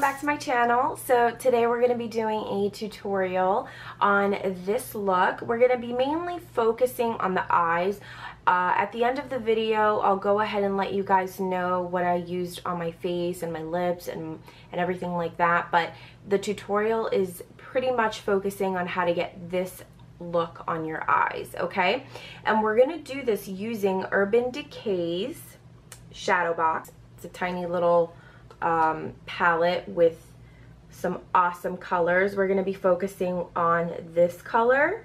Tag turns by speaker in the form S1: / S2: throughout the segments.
S1: back to my channel. So today we're going to be doing a tutorial on this look. We're going to be mainly focusing on the eyes. At the end of the video, I'll go ahead and let you guys know what I used on my face and my lips and everything like that. But the tutorial is pretty much focusing on how to get this look on your eyes, okay? And we're going to do this using Urban Decay's Shadow Box. It's a tiny little palette with some awesome colors. We're going to be focusing on this color,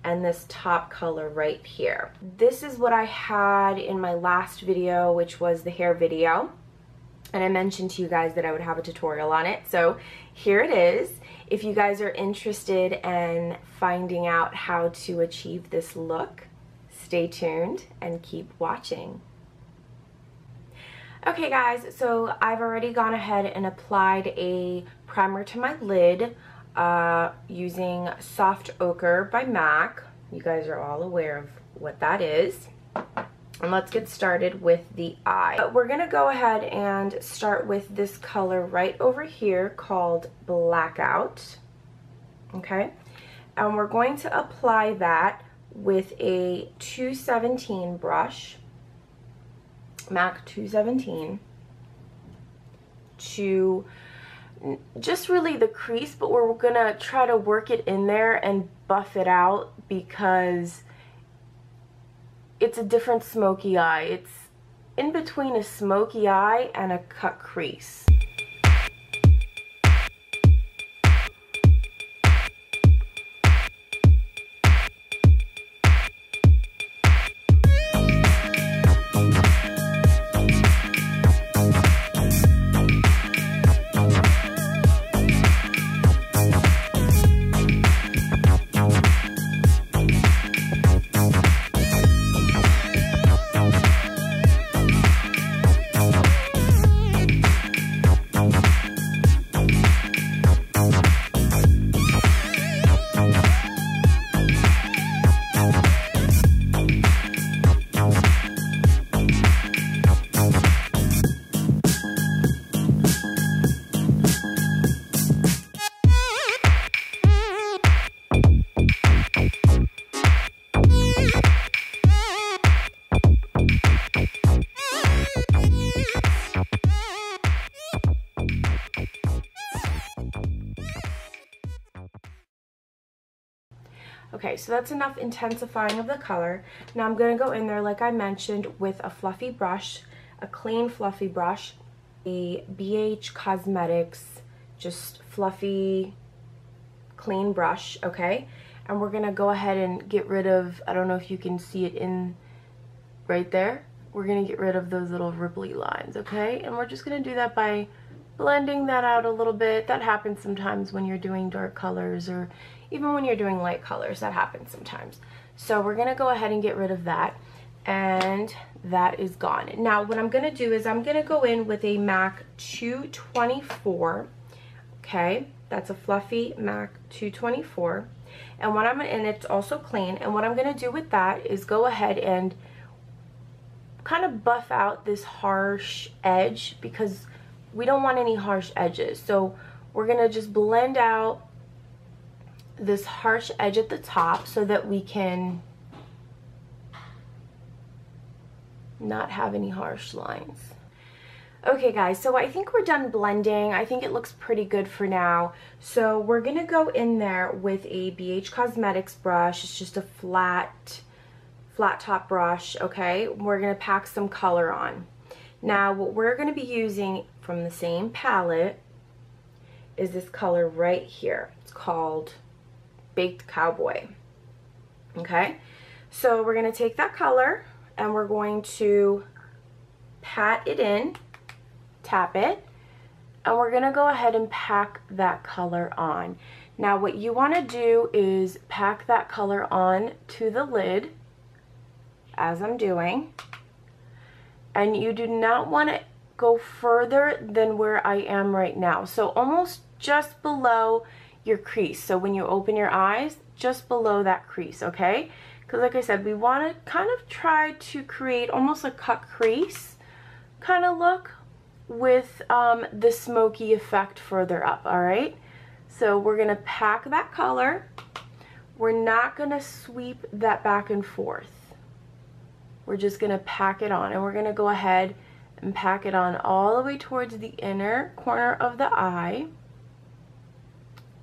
S1: and this top color right here. This is what I had in my last video, which was the hair video. And I mentioned to you guys that I would have a tutorial on it. So here it is. If you guys are interested in finding out how to achieve this look, stay tuned and keep watching. Okay guys, so I've already gone ahead and applied a primer to my lid using Soft Ochre by MAC. You guys are all aware of what that is. And let's get started with the eye. We're going to go ahead and start with this color right over here called Blackout. Okay? And we're going to apply that with a 217 brush. MAC 217 to just really the crease, but we're gonna try to work it in there and buff it out because it's a different smoky eye. It's in between a smoky eye and a cut crease. Okay, so that's enough intensifying of the color. Now I'm going to go in there, like I mentioned, with a fluffy brush, a clean fluffy brush, a BH Cosmetics, just fluffy, clean brush, okay? And we're going to go ahead and get rid of, I don't know if you can see it in right there. We're going to get rid of those little ripply lines, okay? And we're just going to do that by blending that out a little bit. That happens sometimes when you're doing dark colors or even when you're doing light colors. That happens sometimes. So we're going to go ahead and get rid of that, and that is gone. Now what I'm going to do is I'm going to go in with a MAC 224. Okay, that's a fluffy MAC 224, and what and it's also clean. And what I'm going to do with that is go ahead and kind of buff out this harsh edge because we don't want any harsh edges. So we're going to just blend out this harsh edge at the top so that we can not have any harsh lines. Okay guys, so I think we're done blending. I think it looks pretty good for now. So we're going to go in there with a BH Cosmetics brush. It's just a flat top brush, okay? We're going to pack some color on. Now what we're going to be using from the same palette is this color right here. It's called Baked Cowboy. Okay, so we're going to take that color and we're going to pat it in, tap it, and we're going to go ahead and pack that color on. Now what you want to do is pack that color on to the lid, as I'm doing, and you do not want to go further than where I am right now. So almost just below your crease. So when you open your eyes, just below that crease, okay? Because like I said, we want to kind of try to create almost a cut crease kind of look with the smoky effect further up, all right? So we're gonna pack that color. We're not gonna sweep that back and forth. We're just gonna pack it on, and we're gonna go ahead and pack it on all the way towards the inner corner of the eye.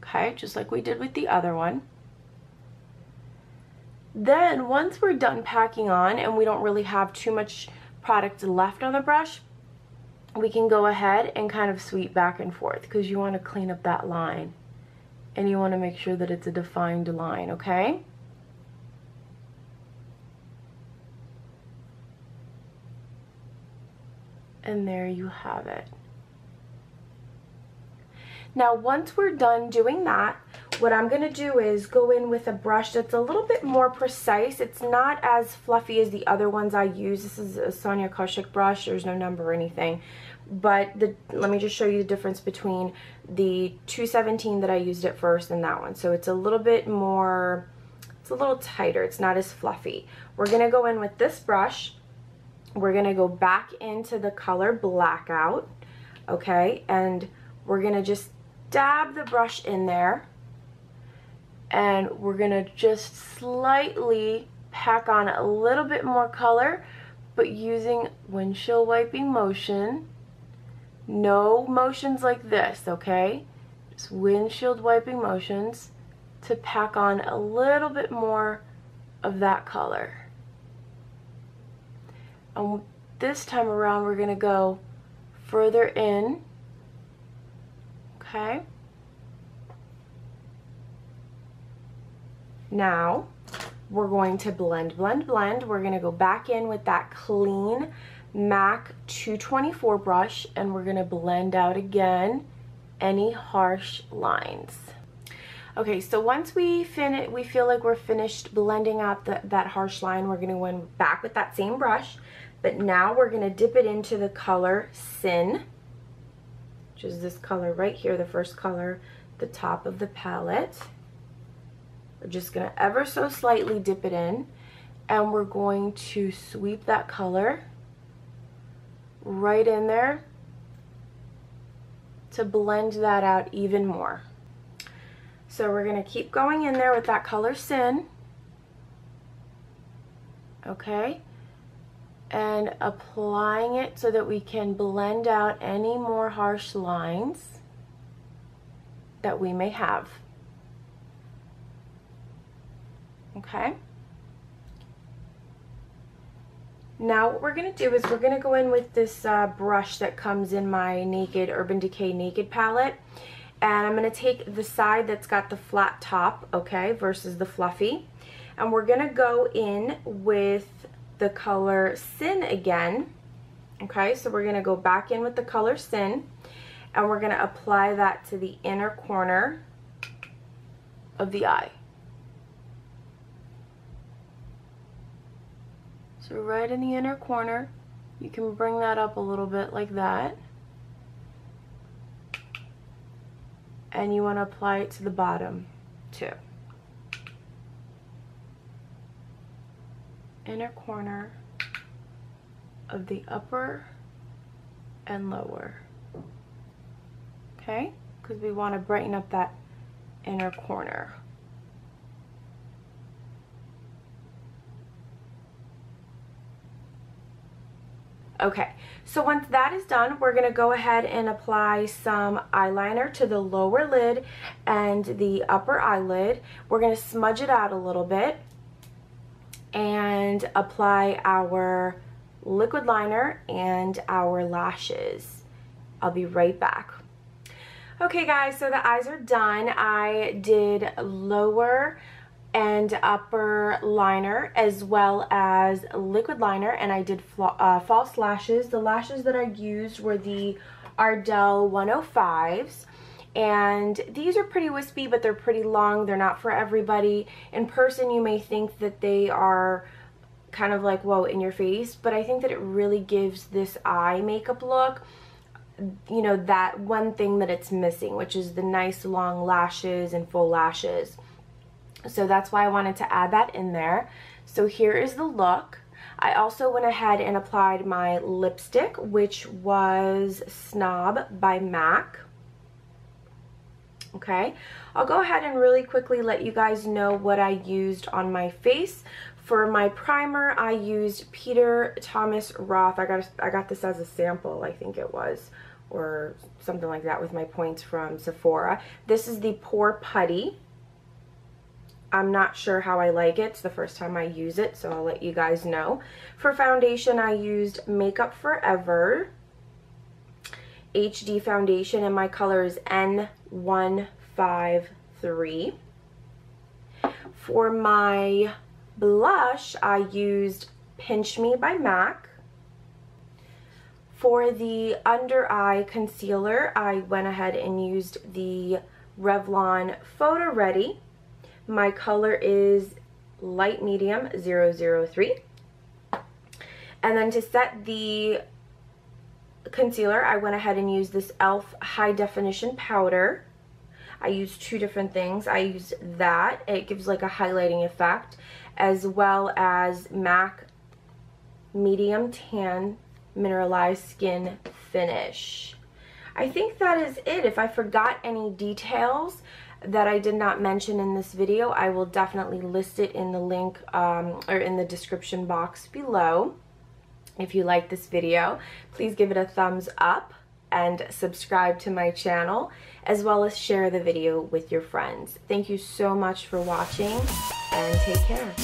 S1: Okay, just like we did with the other one. Then once we're done packing on and we don't really have too much product left on the brush, we can go ahead and kind of sweep back and forth, because you want to clean up that line and you want to make sure that it's a defined line, okay? And there you have it. Now once we're done doing that, what I'm going to do is go in with a brush that's a little bit more precise. It's not as fluffy as the other ones I use. This is a Sonia Kashuk brush. There's no number or anything. But let me just show you the difference between the 217 that I used at first and that one. So it's a little bit more, it's a little tighter. It's not as fluffy. We're going to go in with this brush. We're going to go back into the color Blackout, okay? And we're going to just dab the brush in there. And we're going to just slightly pack on a little bit more color, but using windshield wiping motion. No motions like this, okay? Just windshield wiping motions to pack on a little bit more of that color. And this time around we're going to go further in, okay? Now we're going to blend, blend, blend. We're going to go back in with that clean MAC 224 brush, and we're going to blend out again any harsh lines. Okay, so once we feel like we're finished blending out that harsh line, we're going to go in back with that same brush, but now we're going to dip it into the color Sin, which is this color right here, the first color, the top of the palette. We're just going to ever so slightly dip it in, and we're going to sweep that color right in there to blend that out even more. So we're going to keep going in there with that color Sin, okay, and applying it so that we can blend out any more harsh lines that we may have. Okay. Now what we're going to do is we're going to go in with this brush that comes in my Naked Urban Decay Naked palette, and I'm going to take the side that's got the flat top, okay, versus the fluffy, and we're going to go in with the color Sin again, okay, so we're going to go back in with the color Sin, and we're going to apply that to the inner corner of the eye. So right in the inner corner, you can bring that up a little bit like that. And you want to apply it to the bottom too. Inner corner of the upper and lower. Okay? Because we want to brighten up that inner corner. Okay, so once that is done, we're going to go ahead and apply some eyeliner to the lower lid and the upper eyelid. We're going to smudge it out a little bit and apply our liquid liner and our lashes. I'll be right back. Okay guys, so the eyes are done. I did lower and upper liner as well as liquid liner, and I did false lashes. The lashes that I used were the Ardell 105s, and these are pretty wispy, but they're pretty long. They're not for everybody. In person you may think that they are kind of like, whoa, in your face, but I think that it really gives this eye makeup look, you know, that one thing that it's missing, which is the nice long lashes and full lashes. So that's why I wanted to add that in there. So here is the look. I also went ahead and applied my lipstick, which was Snob by MAC. Okay, I'll go ahead and really quickly let you guys know what I used on my face. For my primer, I used Peter Thomas Roth. I got this as a sample, I think it was, or something like that, with my points from Sephora. This is the Pore Putty. I'm not sure how I like it. It's the first time I use it, so I'll let you guys know. For foundation, I used Makeup Forever HD foundation, and my color is N153. For my blush, I used Pinch Me by MAC. For the under eye concealer, I went ahead and used the Revlon PhotoReady. My color is light medium 003. And then to set the concealer, I went ahead and used this e.l.f. high definition powder. I used two different things. I used that, it gives like a highlighting effect, as well as MAC medium tan mineralized skin finish. I think that is it. If I forgot any details that I did not mention in this video, I will definitely list it in the link or in the description box below. If you like this video, please give it a thumbs up and subscribe to my channel, as well as share the video with your friends. Thank you so much for watching, and take care.